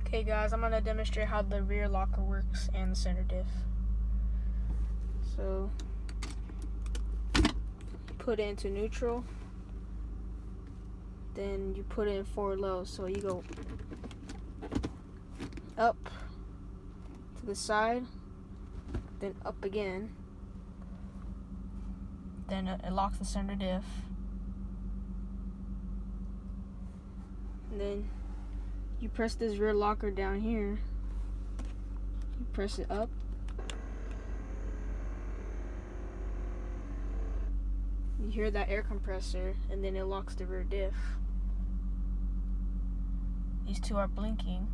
Okay guys, I'm going to demonstrate how the rear locker works and the center diff. So, put it into neutral, then you put it in forward low. So you go up to the side, then up again, then it locks the center diff, and then you press this rear locker down here, you press it up, you hear that air compressor, and then it locks the rear diff. These two are blinking.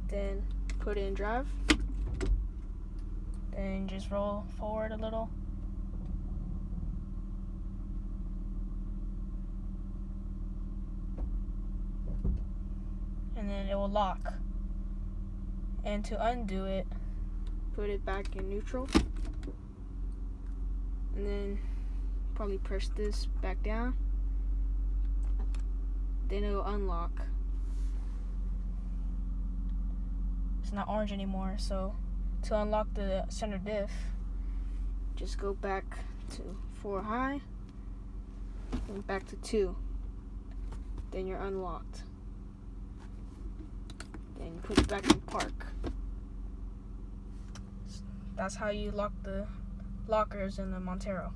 Then put it in drive, then just roll forward a little, and then it will lock. And to undo it, put it back in neutral, and then probably press this back down, then it will unlock. It's not orange anymore, so to unlock the center diff, just go back to 4 high and back to 2, then you're unlocked. Then you put it back in park. That's how you lock the lockers in the Montero.